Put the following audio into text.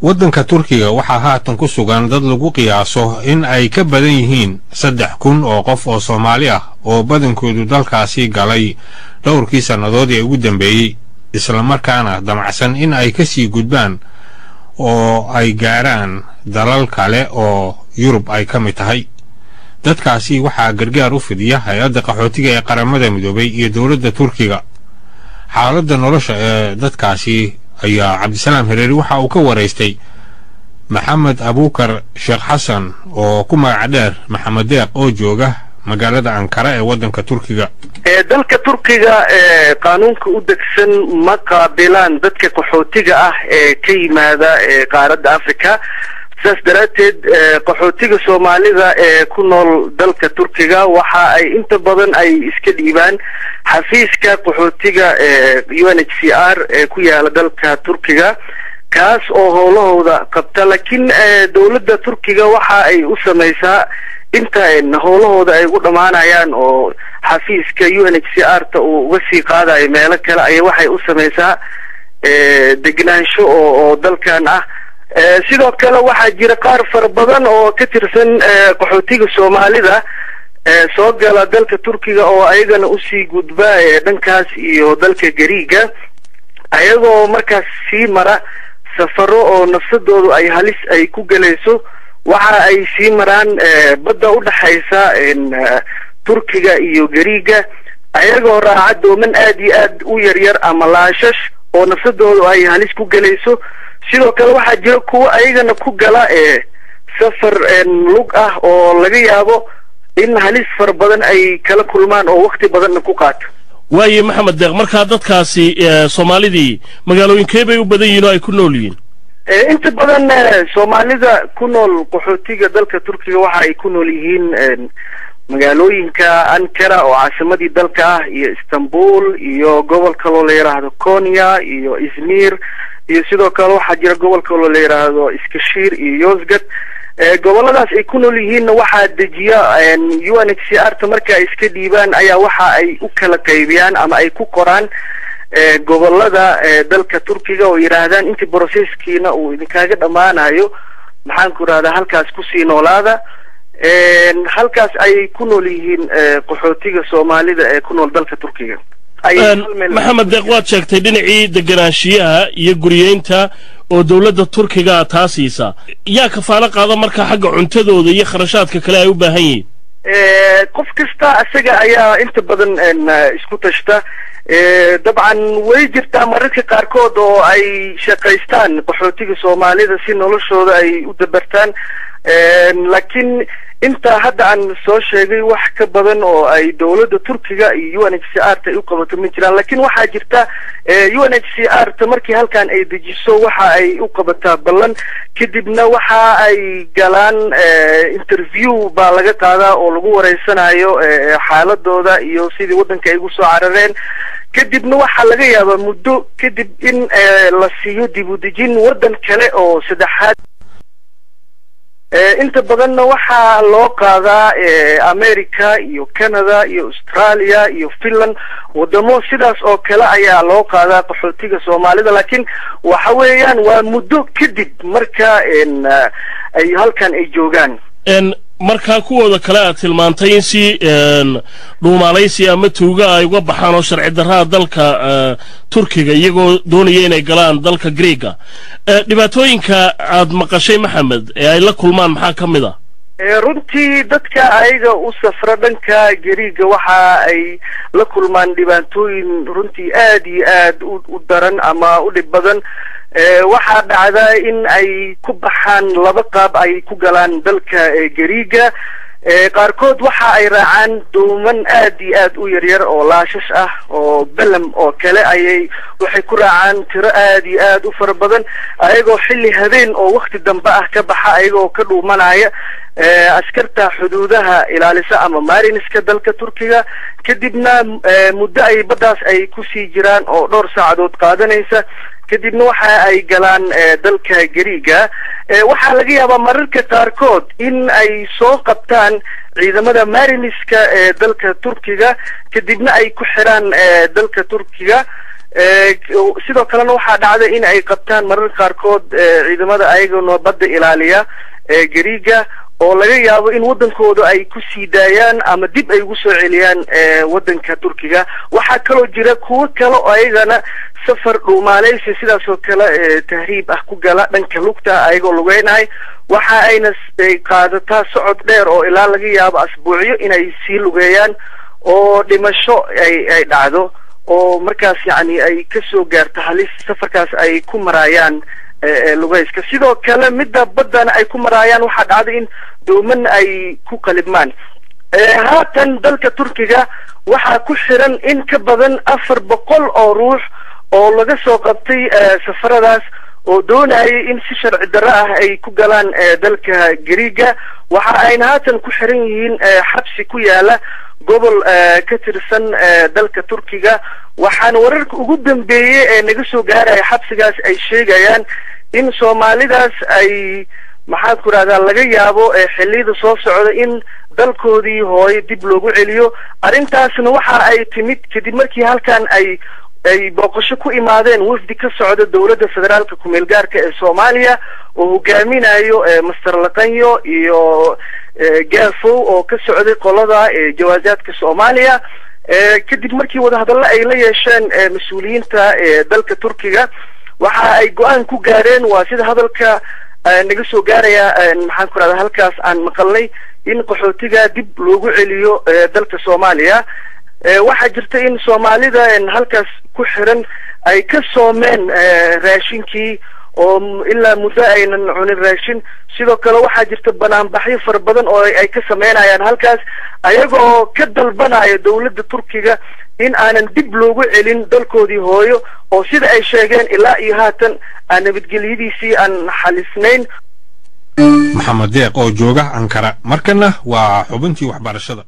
waddanka Turkiga waxaa haatan ku sugan dad lagu qiyaaso in ay ka badan yihiin 3,000 oo qof oo Soomaali ah oo badankoodu dalkaasi galay dhowrkii sannadood ee ugu dambeeyay isla markaana damacsan in ay ka sii gudbaan oo ay gaaraan dalal kale oo Yurub ay ka mid tahay. dadkaasi waxaa gargaar u fidiya hay'adda qaxootiga ee qaramada midoobay iyo dawladda Turkiga. xaaladda nolosha ee dadkaasi ayaa Cabdisalaam Hareeri waxa uu ka wareystay Maxamed Abuukar Sheekh Xasan oo ku magac dheer Maxamed Deeq oo jooga magaalada Ankara ee waddanka Turkiga. dalka Turkiga qaanuunka u degsan ma qaabilaan dadka qaxootiga ah ee ka yimaada qaaradda Afrika. saas daraateed qaxootiga Soomaalida ee ku nool dalka Turkiga waxa ay inta badan ay iska dhiibaan xafiiska qaxootiga UNHCR ee ku yaala dalka Turkiga kaas oo howlahooda qabta. laakiin dawladda Turkiga waxa ay u samaysaa inta howlahooda ay ugu dhamaanayaan oo xafiiska UNHCR ta uu uga sii qaadayo meelo kale ay waxay u samaysaa degnaansho oo dalkan ah. sidoo kale waxaa jira qaar fara badan oo ka tirsan qaxootiga Soomaalida soo gala dalka Turkiga oo ayagana u sii gudba dhankaas iyo dalka Gariiga ayagoo markaas sii mara safaro oo nafsadoodu ay halis ay ku galayso. waxa ay sii maraan badda u dhaxaysa Turkiga iyo Gariiga ayagoo raaca dooman aad iyo aad u yaryar ama laashash oo nafsadoodu ay halis ku galayso. sidoo kale waxaa jira kuwa ayagana ku gala safar lug ah oo laga yaabo in halis far badan ay kala kulmaan oo waqti badan ku qaato. waaye Maxamed Deeq marka dadkaasi Soomaalidii magaalooyinkee bay u badan yihiin oo ay ku nool yihiin? inta badan Soomaalida ku nool qaxootiga dalka Turkiga waxa ay ku nool yihiin magaalooyinka Ankara oo caasimadii dalka ah iyo Istanbul iyo gobolka loo yiraahdo Konya iyo Izmir iyo sidoo kale waxaa jira gobolka loo yiraahdo Iskashir iyo Yozgat. goboladaas ay ku nool yihiin waxaa dejiya UNHCR ta marka ay iska dhiibaan ayaa waxa ay u kala qaybiyaan ama ay ku qoraan gobolada dalka Turkiga oo yiraahdaan intii processkiina uu idinkaaga dhamaanayo maxaan ku raada halkaas ku sii noolaada. halkaas ay ku nool yihiin qaxootiga Soomaalida ee ku nool dalka Turkiga. Maxamed Deeq waad sheegtay dhinacii deganaanshiyaha iyo guriyeynta oo dawladda Turkiga taasiisa yaa kafaalo qaada marka xagga cuntadooda iyo kharashaadka kale ay u baahan yihiin? qof kasta asaga ayaa inta badan isku tashta. dabcan way jirtaa mararka qaarkood oo ay shaqaystaan qaxootiga Soomaalida si noloshooda ay u dabartaan. laakiin inta hadda aan soo sheegay wax ka badan oo ay dawladda Turkiga iyo UNHCR ta u qabato ma jiraan. laakiin waxaa jirta UNHCR ta markii halkan ay dejiso waxa ay u qabataa ballan kadibna waxa ay galaan interview baa laga qaadaa oo lagu wareysanayo xaaladooda iyo sidii waddanka ay ugu soo carareen. kadibna waxaa laga yaabaa muddo kadib in la siiyo dib u dejin waddan kale oo saddexaad. inta badanna waxaa loo qaadaa America iyo Canada iyo Australia iyo Finland wadamo sidaas oo kale ayaa loo qaadaa qaxootiga Soomaalida. laakiin waxa weeyaan waa muddo kadib marka ay halkan ay joogaan. marka kuwooda kale aad tilmaantay in si dhuumaalaysi ama tuuga ay uga baxaan oo sharci darrada dalka Turkiga iyagoo doonaya inay galaan dalka Greega dhibaatooyinka aad maqashay Maxamed ee ay la kulmaan maxaa ka mid ah? runtii dadka ayaga u safra dhanka Greega waxa ay la kulmaan dhibaatooyin runtii aad iyo aad u daran ama u dhib badan. waxaa dhacda in ay ku baxaan laba qaab ay ku galaan dalka Gariiga. qaarkood waxa ay raacaan dooman aad iyo aad u yaryar oo laashash ah oo balam oo kale waxay ku raacaan tiro aad iyo aad u fara badan ayagoo xilli habeen oo waqti dambe ah ka baxa ayagoo ka dhuumanaya askarta xuduudaha ilaalisa ama mariniska dalka Turkiga. kadibna muddo ay baddaas ay ku sii jiraan oo dhowr saacadood qaadanaysa. kadibna waxa ay galaan dalka Gariiga. waxaa laga yaabaa mararka qaarkood in ay soo qabtaan ciidamada mariniska dalka Turkiga kadibna ay ku xiraan dalka Turkiga. sidoo kalena waxaa dhacday in ay qabtaan mararka qaarkood ciidamada ayagoo badda ilaaliya Greega oo laga yaabo in wadankooda ay ku sii daayaan ama dib ay ugu soo celiyaan wadanka Turkiga. waxaa kaloo jira kuwa kale oo ayagana safar dhuumaaleysi sidaas oo kale tahriib ah ku gala dhanka lugta ayagoo lugeynahay. waxa ayna qaadataa socod dheer oo ilaa laga yaabo asbuucyo inay sii lugeeyaan oo dhimasho ay dhacdo oo markaas yani ay ka soo gaarto halis safarkaas ay ku marayaan lugeyska. sidoo kale midda baddana ay ku marayaan waxaa dhacday in dooman ay ku qalibmaan. haatan dalka Turkiga waxaa ku xiran in ka badan 400 oo ruux oo laga soo qabtay safaradaas oo doonayay in si sharci darro ah ay ku galaan dalka Greega. waxa ayna haatan ku xiran yihiin xabsi ku yaala gobol ka tirsan dalka Turkiga. waxaan wararka ugu dambeeyay ee naga soo gaaray xabsigaas ay sheegayaan in Soomaalidaas ay maxaa ku raadaan laga yaabo xilliyada soo socda in dalkoodii hooyo dib loogu celiyo. arrintaasna waxa ay timid kadib markii halkan ay booqasho ku imaadeen wafdi ka socda dawladda federaalka ku meel gaarka ee Soomaaliya oo hogaaminayo Mr. Laqanyo iyo Gaafo oo ka socday qolada jawaazaadka Soomaaliya. kadib markii wada hadallo ay la yeesheen mas'uuliyiinta dalka Turkiga waxa ay go'aan ku gaareen waa sida hadalka naga soo gaaraya maxaan ku raadaa halkaas aan maqalnay in qaxootiga dib loogu celiyo dalka Soomaaliya. waxaa jirta in Soomaalida halkaas ku xiran ay ka soomeen raashinkii oo ilaa muddo aynan cunin raashin. sidoo kale waxaa jirta banaanbaxyo fara badan oo ay ka sameynayaan halkaas ayagoo ka dalbanaya dawladda Turkiga in aanan dib loogu celin dalkoodii hooyo oo sida ay sheegeen ilaa iyo haatan aan nabadgelyadiisii aan xalisnayn. Maxamed Deeq oo jooga Ankara markana waa xubintii waxbarashada.